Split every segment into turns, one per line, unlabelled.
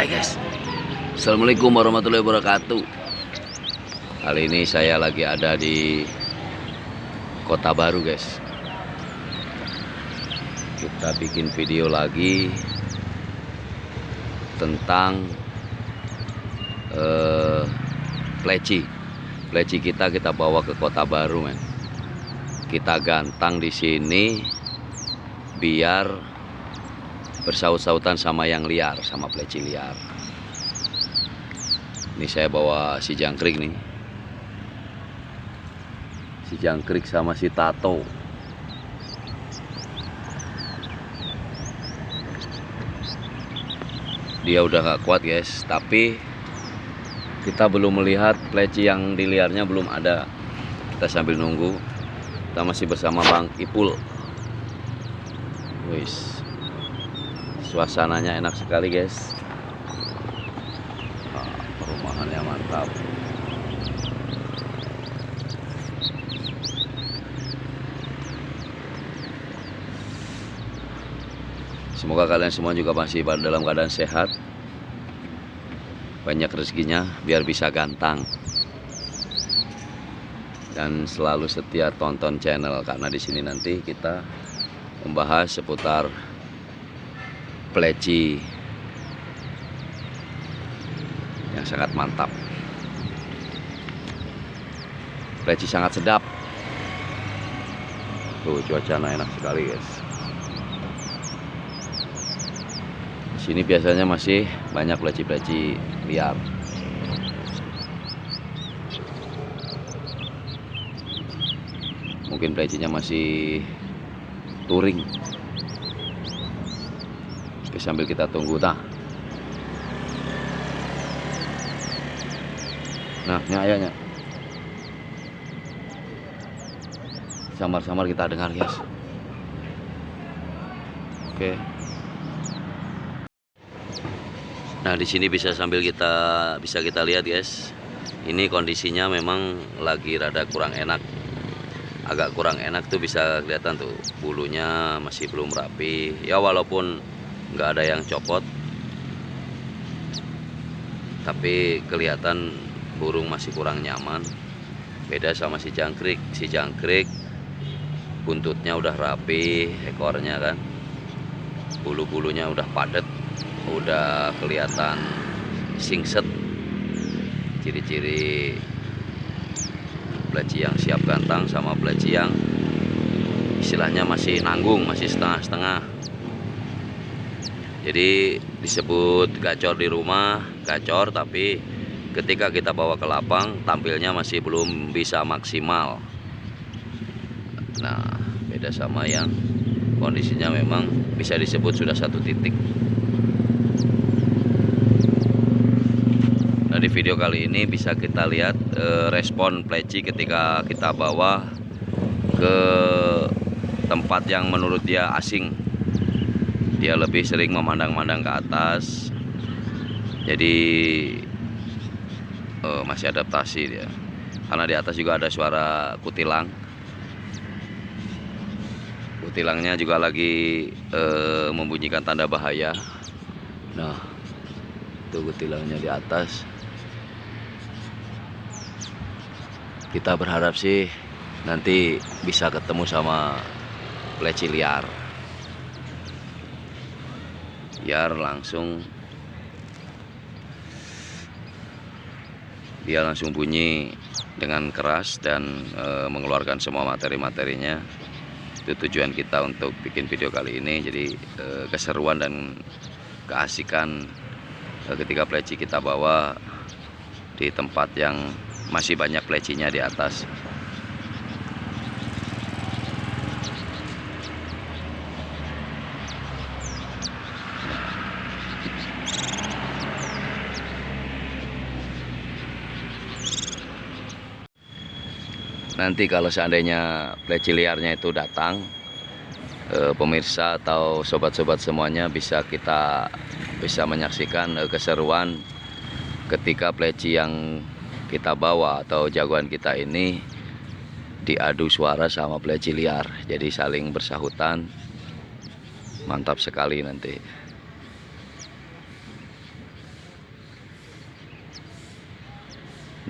Hai guys, Assalamualaikum warahmatullahi wabarakatuh. Kali ini saya lagi ada di Kota Baru guys. Kita bikin video lagi tentang pleci kita bawa ke Kota Baru men. Kita gantang di sini biar bersaut-sautan sama yang liar, sama pleci liar. Ini saya bawa si jangkrik nih, si jangkrik sama si tato. Dia udah gak kuat guys, tapi kita belum melihat pleci yang diliarnya, belum ada. Kita sambil nunggu. Kita masih bersama Bang Ipul. Wis, suasananya enak sekali guys. Perumahannya mantap. Semoga kalian semua juga masih dalam keadaan sehat, banyak rezekinya, biar bisa gantang, dan selalu setia tonton channel, karena di sini nanti kita membahas seputar pleci yang sangat mantap. Pleci sangat sedap. Tuh cuacanya enak sekali guys. Di sini biasanya masih banyak pleci-pleci liar. Mungkin plecinya masih touring. Oke, sambil kita tunggu tah. Nah, ini ayahnya. Samar-samar kita dengar guys. Oke. Nah, di sini bisa kita lihat guys. Ini kondisinya memang lagi rada kurang enak. Agak kurang enak tuh, bisa kelihatan tuh bulunya masih belum rapi. Ya walaupun nggak ada yang copot, tapi kelihatan burung masih kurang nyaman. Beda sama si jangkrik. Si jangkrik buntutnya udah rapi, ekornya kan, bulu-bulunya udah padat, udah kelihatan singset. Ciri-ciri pleci yang siap gantang sama pleci yang istilahnya masih nanggung, masih setengah-setengah. Jadi disebut gacor di rumah, gacor, tapi ketika kita bawa ke lapang tampilnya masih belum bisa maksimal. Nah, beda sama yang kondisinya memang bisa disebut sudah satu titik. Nah, di video kali ini bisa kita lihat respon pleci ketika kita bawa ke tempat yang menurut dia asing. Dia lebih sering memandang-mandang ke atas, jadi masih adaptasi dia. Karena di atas juga ada suara kutilang. Kutilangnya juga lagi membunyikan tanda bahaya. Nah, itu kutilangnya di atas. Kita berharap sih nanti bisa ketemu sama pleci liar. Biar dia langsung bunyi dengan keras dan mengeluarkan semua materi-materinya. Itu tujuan kita untuk bikin video kali ini. Jadi keseruan dan keasikan ketika pleci kita bawa di tempat yang masih banyak plecinya di atas. Nanti kalau seandainya pleci liarnya itu datang, pemirsa atau sobat-sobat semuanya bisa menyaksikan keseruan ketika pleci yang kita bawa atau jagoan kita ini diadu suara sama pleci liar. Jadi saling bersahutan. Mantap sekali nanti.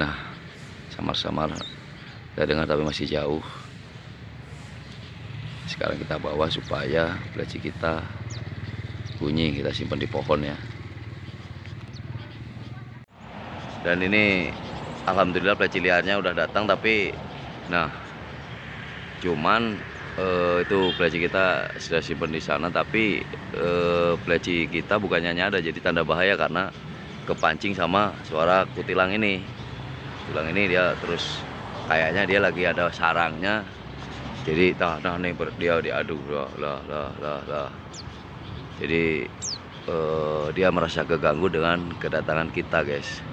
Nah, samar-samar saya dengar tapi masih jauh. Sekarang kita bawa supaya pleci kita bunyi, kita simpan di pohon ya. Dan ini alhamdulillah pleci liarnya udah datang, tapi nah cuman itu pleci kita sudah simpan di sana, tapi pleci kita bukannya nyadar, jadi tanda bahaya karena kepancing sama suara kutilang ini. Kutilang ini dia terus kayaknya dia lagi ada sarangnya, jadi nah nih dia diadu lah. Jadi dia merasa keganggu dengan kedatangan kita, guys.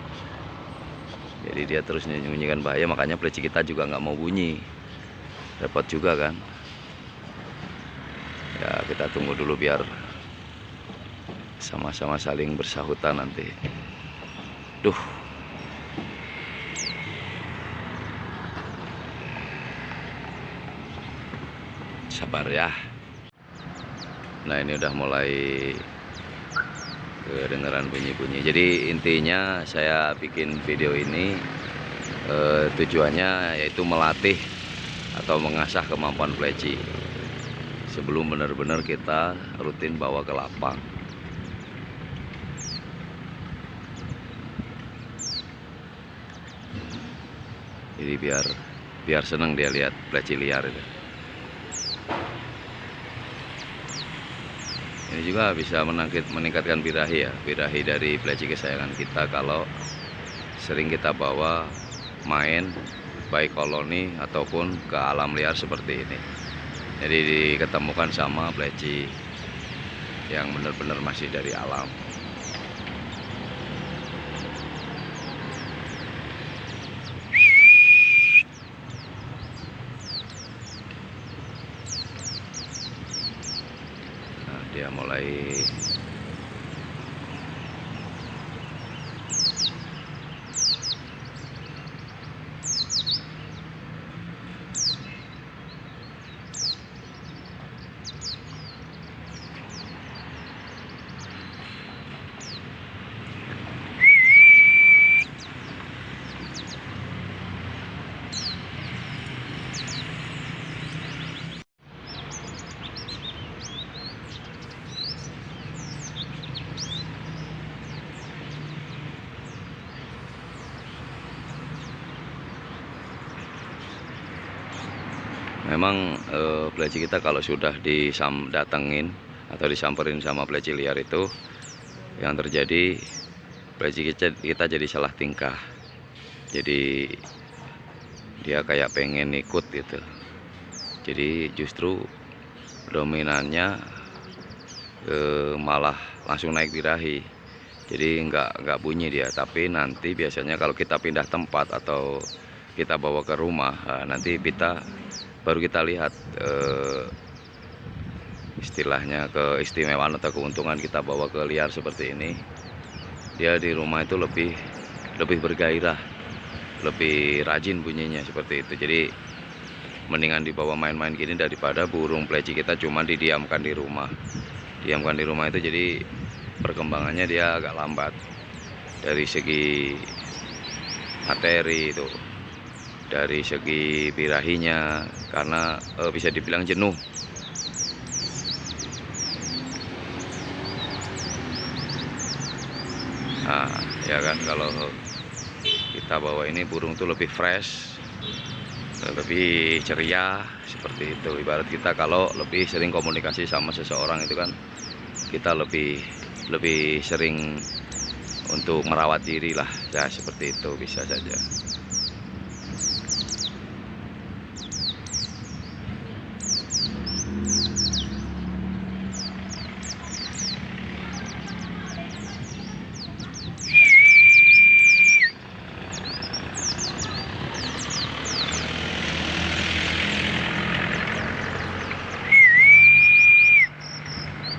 Jadi dia terus menyembunyikan bahaya, makanya pleci kita juga nggak mau bunyi. Repot juga kan. Ya kita tunggu dulu biar sama-sama saling bersahutan nanti. Duh. Sabar ya. Nah ini udah mulai kedengeran bunyi-bunyi. Jadi intinya saya bikin video ini tujuannya yaitu melatih atau mengasah kemampuan pleci sebelum benar-benar kita rutin bawa ke lapang. Jadi biar senang dia lihat pleci liar itu. Ini juga bisa meningkatkan birahi ya, birahi dari pleci kesayangan kita kalau sering kita bawa main baik koloni ataupun ke alam liar seperti ini. Jadi diketemukan sama pleci yang benar-benar masih dari alam. Nah, dia mulai memang pleci kita kalau sudah datengin atau disamperin sama pleci liar itu, yang terjadi pleci kita jadi salah tingkah. Jadi dia kayak pengen ikut gitu. Jadi justru dominannya malah langsung naik birahi. Jadi nggak bunyi dia. Tapi nanti biasanya kalau kita pindah tempat atau kita bawa ke rumah, nanti baru kita lihat istilahnya keistimewaan atau keuntungan kita bawa ke liar seperti ini. Dia di rumah itu lebih bergairah, lebih rajin bunyinya seperti itu. Jadi mendingan dibawa main-main gini daripada burung pleci kita cuma didiamkan di rumah. Diamkan di rumah itu jadi perkembangannya dia agak lambat dari segi materi itu, dari segi birahinya, karena bisa dibilang jenuh. Nah ya kan, kalau kita bawa ini burung tuh lebih fresh, lebih ceria seperti itu. Ibarat kita kalau lebih sering komunikasi sama seseorang itu kan, kita lebih sering untuk merawat diri lah ya, seperti itu bisa saja.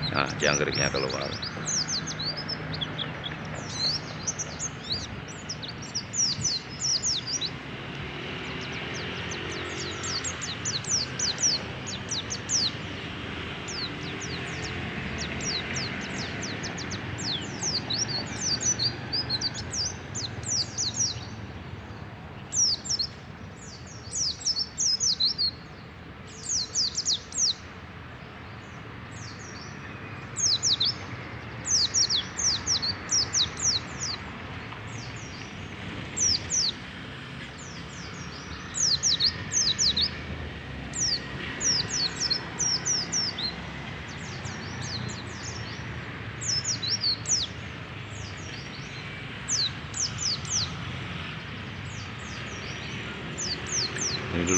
Nah, jangkriknya keluar.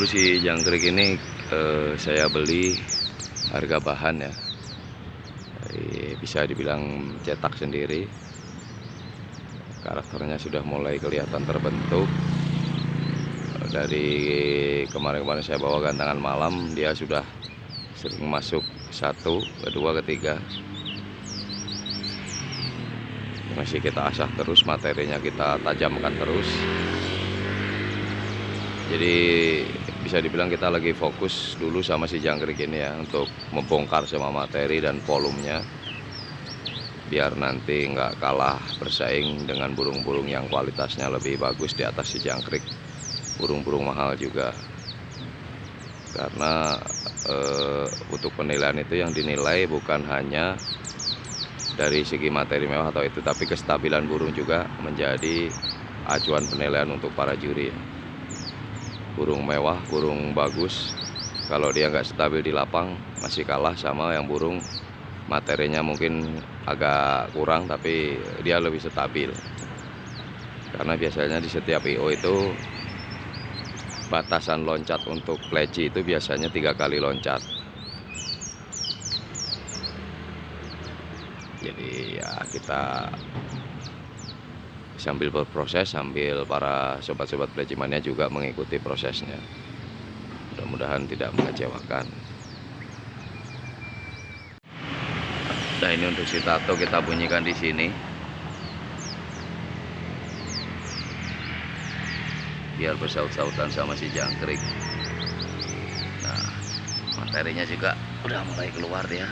dulu si jangkrik ini saya beli harga bahan ya, bisa dibilang cetak sendiri. Karakternya sudah mulai kelihatan terbentuk. Dari kemarin-kemarin saya bawa gantangan malam, dia sudah sering masuk 1, kedua, ketiga. Masih kita asah terus, materinya kita tajamkan terus. Jadi bisa dibilang kita lagi fokus dulu sama si jangkrik ini ya, untuk membongkar semua materi dan volumenya, biar nanti nggak kalah bersaing dengan burung-burung yang kualitasnya lebih bagus di atas si jangkrik, burung-burung mahal juga. Karena untuk penilaian itu yang dinilai bukan hanya dari segi materi mewah atau itu, tapi kestabilan burung juga menjadi acuan penilaian untuk para juri. Burung mewah, burung bagus, kalau dia nggak stabil di lapang masih kalah sama yang burung materinya mungkin agak kurang tapi dia lebih stabil. Karena biasanya di setiap IO itu batasan loncat untuk pleci itu biasanya 3 kali loncat. Jadi ya kita sambil berproses, sambil para sobat-sobat pleci mania juga mengikuti prosesnya. Mudah-mudahan tidak mengecewakan. Nah, ini untuk si tato kita bunyikan di sini. Biar bersaut-sautan sama si jangkrik. Nah, materinya juga udah mulai keluar ya.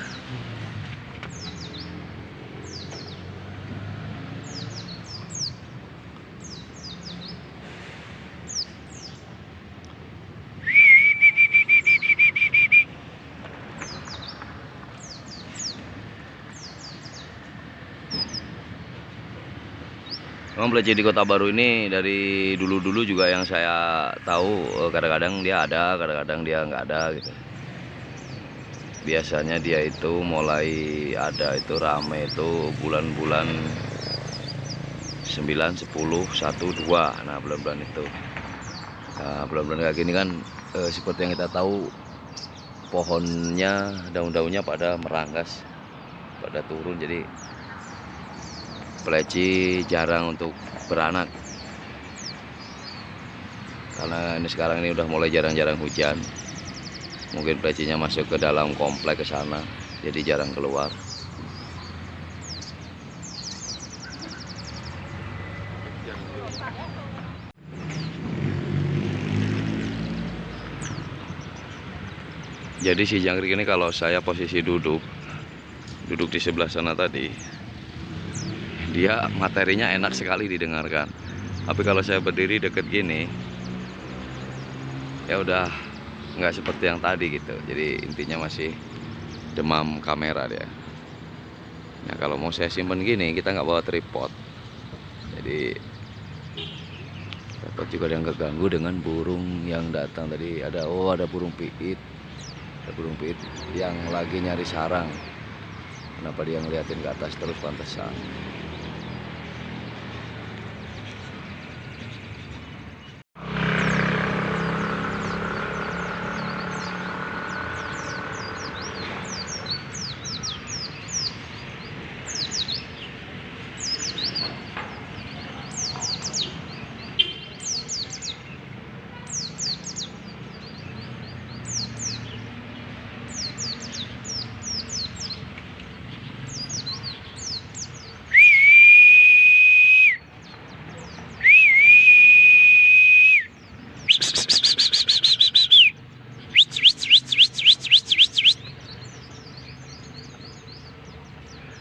Memang pleci di Kota Baru ini dari dulu-dulu juga yang saya tahu, kadang-kadang dia ada, kadang-kadang dia nggak ada gitu. Biasanya dia itu mulai ada itu rame itu bulan-bulan 9, 10, 1, 2. Nah, bulan-bulan itu. Nah, bulan-bulan kayak gini kan seperti yang kita tahu, pohonnya, daun-daunnya pada merangkas, pada turun, jadi pleci jarang untuk beranak. Karena ini sekarang ini udah mulai jarang-jarang hujan. Mungkin plecinya masuk ke dalam komplek ke sana, jadi jarang keluar. Jadi si jangkrik ini kalau saya posisi duduk di sebelah sana tadi, dia materinya enak sekali didengarkan. Tapi kalau saya berdiri deket gini, ya udah nggak seperti yang tadi gitu. Jadi intinya masih demam kamera dia. Nah, kalau mau saya simpen gini, kita nggak bawa tripod, jadi dapat juga yang keganggu dengan burung yang datang tadi. Ada burung piit, yang lagi nyari sarang. Kenapa dia ngeliatin ke atas terus, pantesan.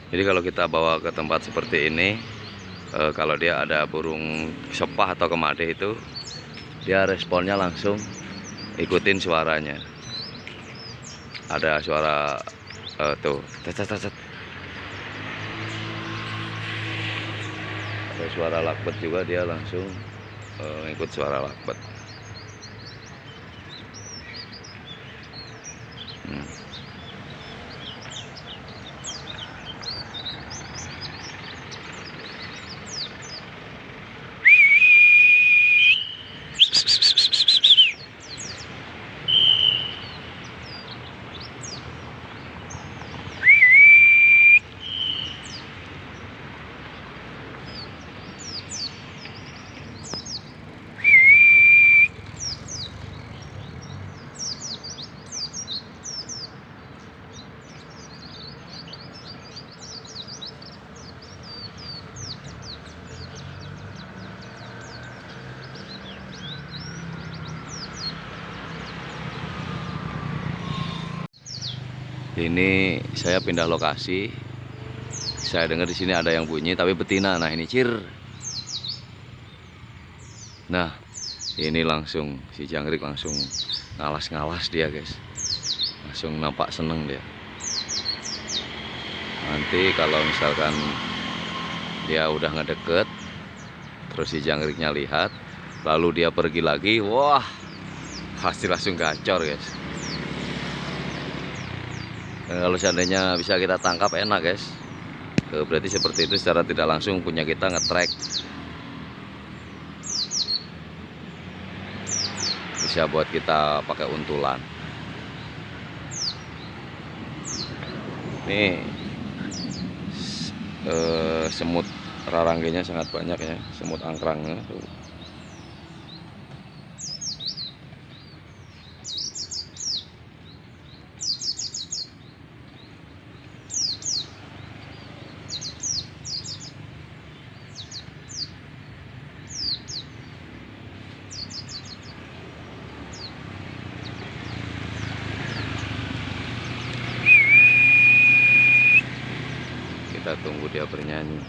Jadi kalau kita bawa ke tempat seperti ini, kalau dia ada burung sepah atau kemade itu, dia responnya langsung ikutin suaranya. Ada suara tuh, tet. Ada suara lakbet juga, dia langsung ikut suara lakbet. Ini saya pindah lokasi. Saya dengar di sini ada yang bunyi tapi betina. Nah, ini cir. Nah, ini langsung si jangkrik langsung ngalas-ngalas dia, guys. Langsung nampak seneng dia. Nanti kalau misalkan dia udah ngedeket, terus si jangkriknya lihat, lalu dia pergi lagi, wah, pasti langsung gacor, guys. Dan kalau seandainya bisa kita tangkap enak, guys. Berarti seperti itu secara tidak langsung punya kita nge-track. Bisa buat kita pakai untulan. Nih semut raranggenya sangat banyak ya, semut angkrangnya. Kita tunggu dia bernyanyi.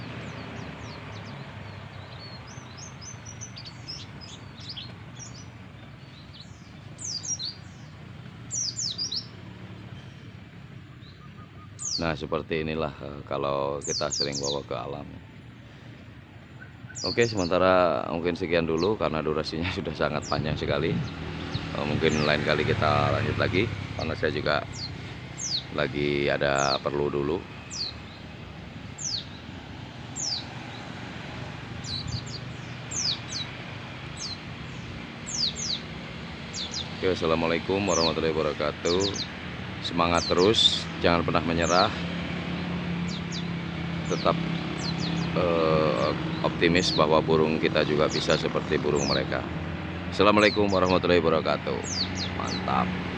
Nah, seperti inilah kalau kita sering bawa ke alam. Oke, sementara mungkin sekian dulu karena durasinya sudah sangat panjang sekali. Mungkin lain kali kita lanjut lagi karena saya juga lagi ada perlu dulu. Oke, assalamualaikum warahmatullahi wabarakatuh. Semangat terus, jangan pernah menyerah. Tetap optimis bahwa burung kita juga bisa seperti burung mereka. Assalamualaikum warahmatullahi wabarakatuh. Mantap.